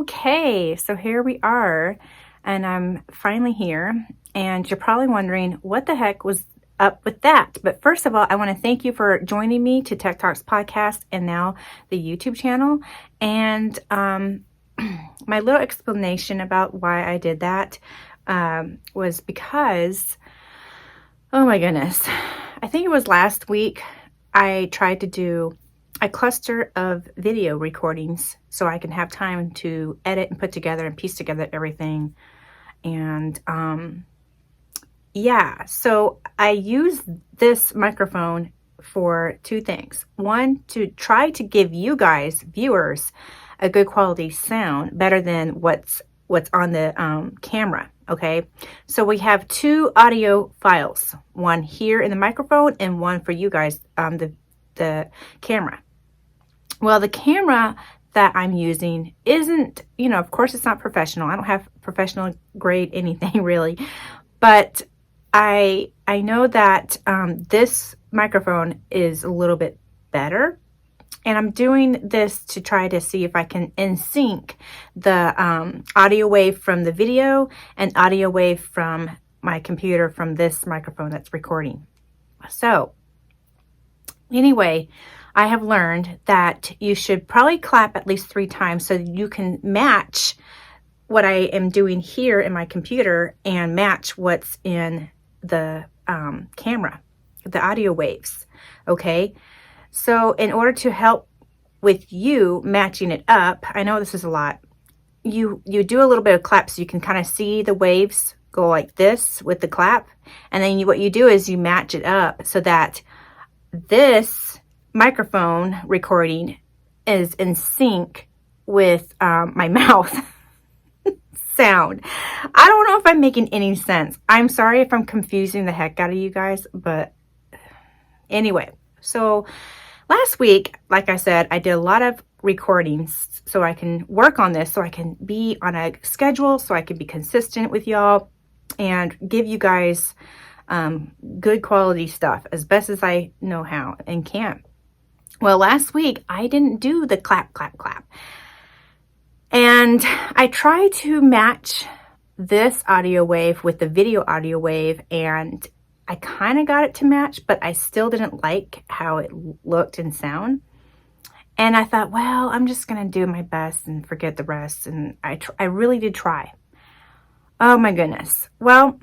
Okay, so here we are, and I'm finally here, and you're probably wondering what the heck was up with that. But first of all, I want to thank you for joining me to Thek-talks podcast and now the YouTube channel. And my little explanation about why I did that was because, oh my goodness, I think it was last week I tried to do a cluster of video recordings so I can have time to edit and put together and piece together everything. And yeah, so I use this microphone for two things. One, to try to give you guys, viewers, a good quality sound, better than what's on the camera. Okay, so we have two audio files, one here in the microphone and one for you guys, the camera. Well, the camera that I'm using isn't, of course it's not professional. I don't have professional grade anything really, but I know that this microphone is a little bit better, and I'm doing this to try to see if I can in sync the audio wave from the video and audio wave from my computer from this microphone that's recording. So anyway, I have learned that you should probably clap at least 3 times so you can match what I am doing here in my computer and match what's in the camera, the audio waves. Okay, so in order to help with you matching it up, I know this is a lot. You do a little bit of clap so you can kind of see the waves go like this with the clap, and then what you do is you match it up so that this microphone recording is in sync with my mouth sound. I don't know if I'm making any sense. I'm sorry if I'm confusing the heck out of you guys, but anyway, so last week, like I said, I did a lot of recordings so I can work on this, so I can be on a schedule, so I can be consistent with y'all and give you guys good quality stuff as best as I know how and can. Well, last week I didn't do the clap, clap, clap. And I tried to match this audio wave with the video audio wave, and I kind of got it to match, but I still didn't like how it looked and sound. And I thought, well, I'm just going to do my best and forget the rest. And I really did try. Oh my goodness. Well,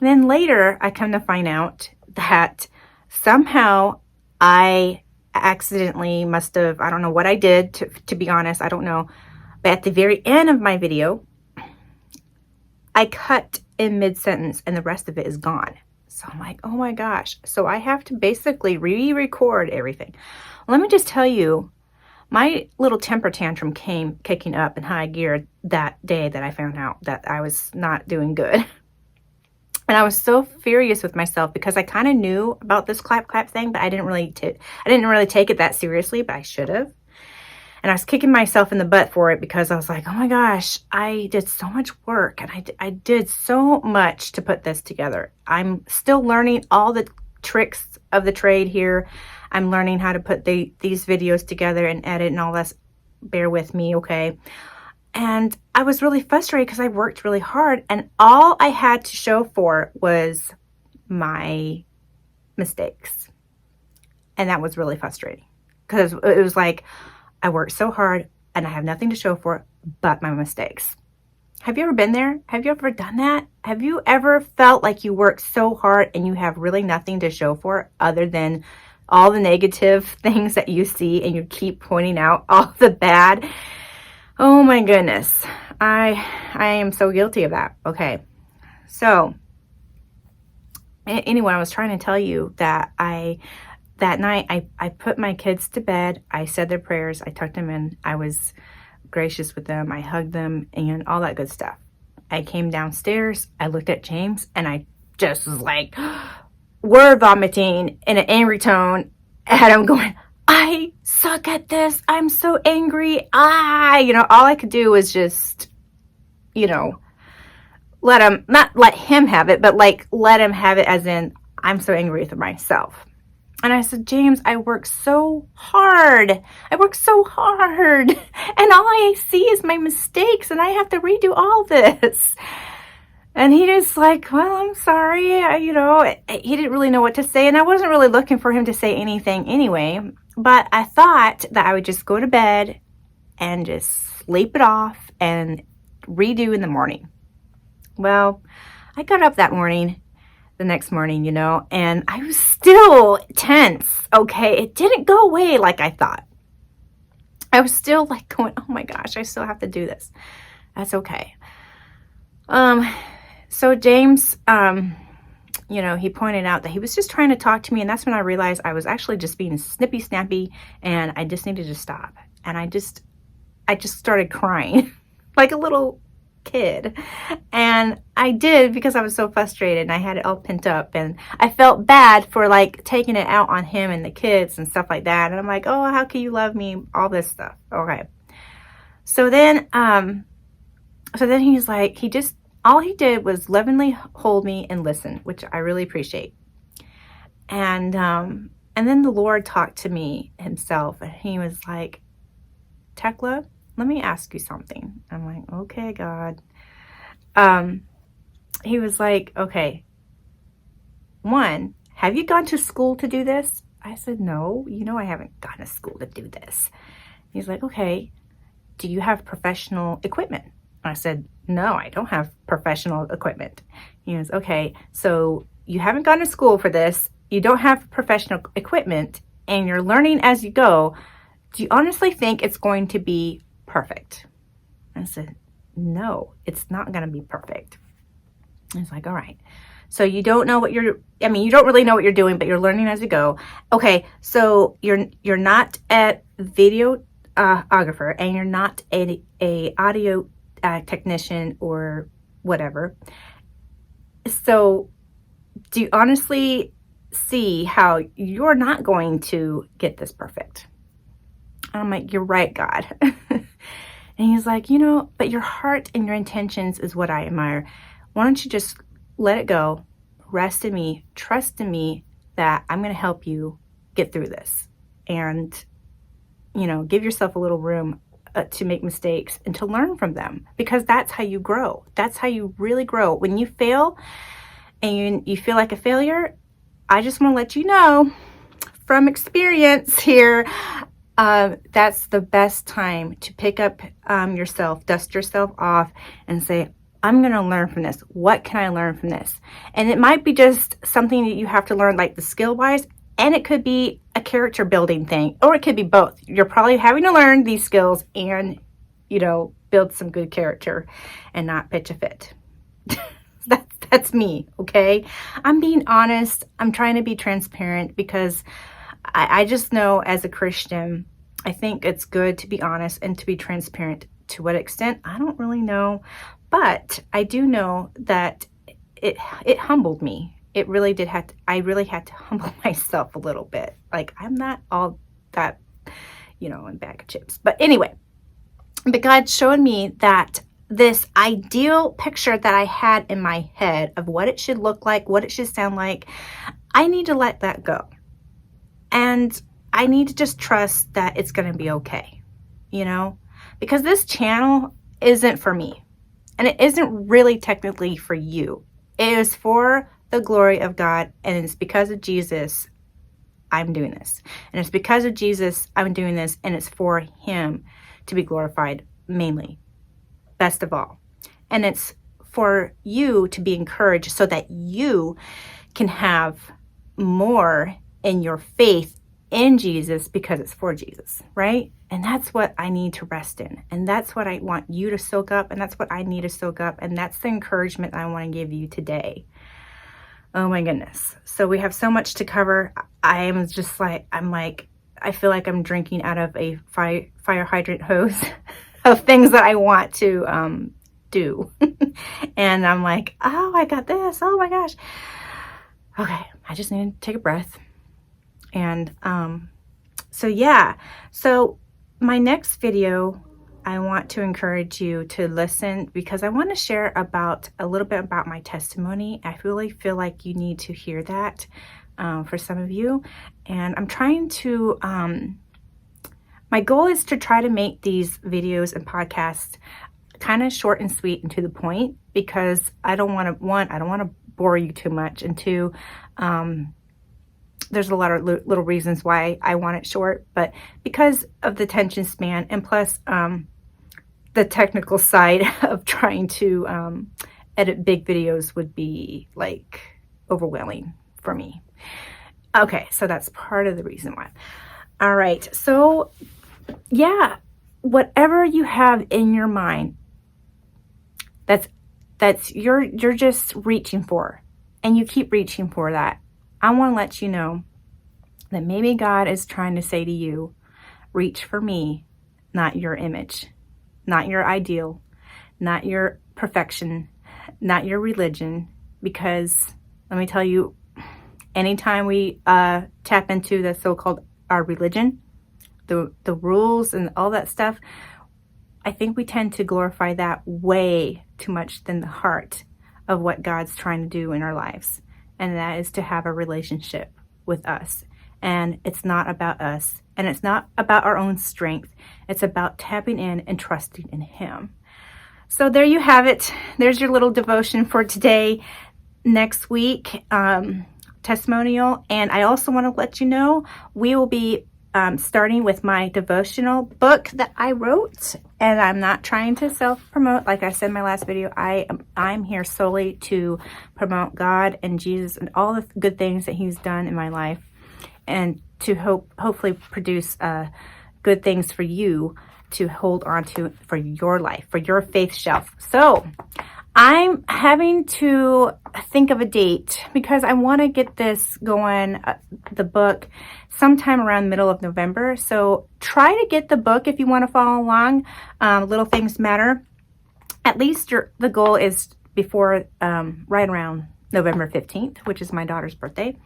then later I come to find out that somehow I accidentally must have, I don't know what I did, to be honest, I don't know. But at the very end of my video, I cut in mid-sentence and the rest of it is gone. So I'm like, oh my gosh. So I have to basically re-record everything. Let me just tell you, my little temper tantrum came kicking up in high gear that day that I found out that I was not doing good. And I was so furious with myself because I kind of knew about this clap clap thing, but I didn't really take it that seriously, but I should have. And I was kicking myself in the butt for it because I was like, oh my gosh, I did so much work and I did so much to put this together. I'm still learning all the tricks of the trade here. I'm learning how to put these videos together and edit and all this. Bear with me, okay? And I was really frustrated because I worked really hard and all I had to show for was my mistakes. And that was really frustrating because it was like, I worked so hard and I have nothing to show for it but my mistakes. Have you ever been there? Have you ever done that? Have you ever felt like you worked so hard and you have really nothing to show for it other than all the negative things that you see and you keep pointing out all the bad? Oh my goodness. I am so guilty of that. Okay. So anyway, I was trying to tell you that that night I put my kids to bed. I said their prayers. I tucked them in. I was gracious with them. I hugged them and all that good stuff. I came downstairs. I looked at James and I just was like word vomiting in an angry tone at him going, I suck at this. I'm so angry. All I could do was just, not let him have it, but like let him have it as in I'm so angry with myself. And I said, James, I work so hard. I work so hard. And all I see is my mistakes and I have to redo all this. And he just like, well, I'm sorry. He didn't really know what to say. And I wasn't really looking for him to say anything anyway. But I thought that I would just go to bed and just sleep it off and redo in the morning. Well, I got up the next morning, and I was still tense. Okay. It didn't go away like I thought. I was still like going, oh my gosh, I still have to do this. That's okay. So James, he pointed out that he was just trying to talk to me, and that's when I realized I was actually just being snippy snappy and I just needed to stop. And I just started crying like a little kid. And I did because I was so frustrated and I had it all pent up, and I felt bad for like taking it out on him and the kids and stuff like that. And I'm like, oh, how can you love me? All this stuff. Okay. So then he's like, all he did was lovingly hold me and listen, which I really appreciate. And then the Lord talked to me himself, and he was like, Tekla, let me ask you something. I'm like, okay, God. He was like, okay, one, have you gone to school to do this? I said, no, I haven't gone to school to do this. He's like, okay, do you have professional equipment? I said, no, I don't have professional equipment. He goes, okay, so you haven't gone to school for this. You don't have professional equipment, and you're learning as you go. Do you honestly think it's going to be perfect? I said, no, it's not going to be perfect. He's like, all right. So you don't know you don't really know what you're doing, but you're learning as you go. Okay, so you're not a videographer, and you're not a audio technician or whatever. So do you honestly see how you're not going to get this perfect? And I'm like, you're right, God. And he's like, but your heart and your intentions is what I admire. Why don't you just let it go, rest in me, trust in me that I'm going to help you get through this, and, give yourself a little room to make mistakes and to learn from them, because that's how you grow. That's how you really grow. When you fail and you feel like a failure, I just want to let you know from experience here, that's the best time to pick up yourself, dust yourself off, and say, I'm going to learn from this. What can I learn from this? And it might be just something that you have to learn, like the skill-wise, and it could be a character building thing, or it could be both. You're probably having to learn these skills and, build some good character and not pitch a fit. That's me, okay? I'm being honest. I'm trying to be transparent because I just know as a Christian, I think it's good to be honest and to be transparent. To what extent, I don't really know, but I do know that it humbled me. It really did I really had to humble myself a little bit. Like, I'm not all that, in bag of chips. But anyway, but God showed me that this ideal picture that I had in my head of what it should look like, what it should sound like, I need to let that go. And I need to just trust that it's going to be okay, because this channel isn't for me, and it isn't really technically for you. It is for the glory of God, and it's because of Jesus I'm doing this. And it's because of Jesus I'm doing this, and it's for him to be glorified mainly, best of all. And it's for you to be encouraged so that you can have more in your faith in Jesus, because it's for Jesus, right? And that's what I need to rest in. And that's what I want you to soak up. And that's what I need to soak up. And that's the encouragement I want to give you today. Oh my goodness. So we have so much to cover. I feel like I'm drinking out of a fire hydrant hose of things that I want to do. And I'm like, oh, I got this. Oh my gosh. Okay. I just need to take a breath. And so my next video, I want to encourage you to listen, because I want to share a little bit about my testimony. I really feel like you need to hear that for some of you. And I'm trying to, my goal is to try to make these videos and podcasts kind of short and sweet and to the point, because I don't want to bore you too much. And two, there's a lot of little reasons why I want it short, but because of the attention span, and plus the technical side of trying to edit big videos would be like overwhelming for me. Okay, so that's part of the reason why. All right, so yeah, whatever you have in your mind, that's you're just reaching for, and you keep reaching for that. I want to let you know that maybe God is trying to say to you, reach for me, not your image, not your ideal, not your perfection, not your religion. Because let me tell you, anytime we tap into the so-called our religion, the rules and all that stuff, I think we tend to glorify that way too much than the heart of what God's trying to do in our lives. And that is to have a relationship with us. And it's not about us. And it's not about our own strength. It's about tapping in and trusting in Him. So there you have it. There's your little devotion for today. Next week, testimonial. And I also want to let you know, we will be starting with my devotional book that I wrote. And I'm not trying to self-promote. Like I said in my last video, I'm here solely to promote God and Jesus and all the good things that He's done in my life, and to hopefully produce good things for you to hold on to for your life, for your faith shelf. So I'm having to think of a date because I want to get this going, the book, sometime around middle of November. So try to get the book if you want to follow along. Little Things Matter. At least the goal is before, right around November 15th, which is my daughter's birthday.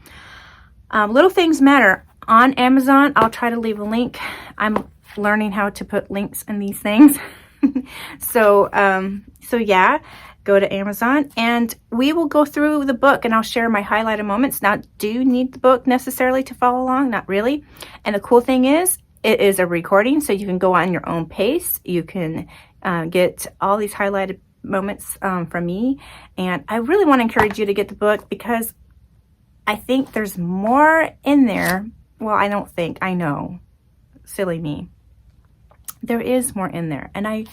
Little Things Matter on Amazon. I'll try to leave a link. I'm learning how to put links in these things. So yeah. Go to Amazon and we will go through the book, and I'll share my highlighted moments. Now, do you need the book necessarily to follow along? Not really. And the cool thing is, it is a recording, so you can go on your own pace. You can get all these highlighted moments from me. And I really want to encourage you to get the book, because I think there's more in there. Well, I know. Silly me. There is more in there. And I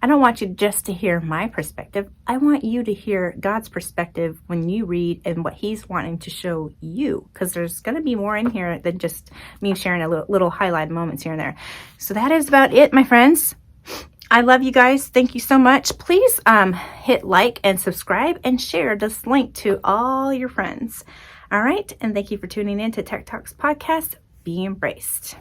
don't want you just to hear my perspective. I want you to hear God's perspective when you read and what He's wanting to show you, because there's going to be more in here than just me sharing a little highlight moments here and there. So that is about it, my friends. I love you guys. Thank you so much. Please hit like and subscribe and share this link to all your friends. All right. And thank you for tuning in to Thek-talks podcast. Be embraced.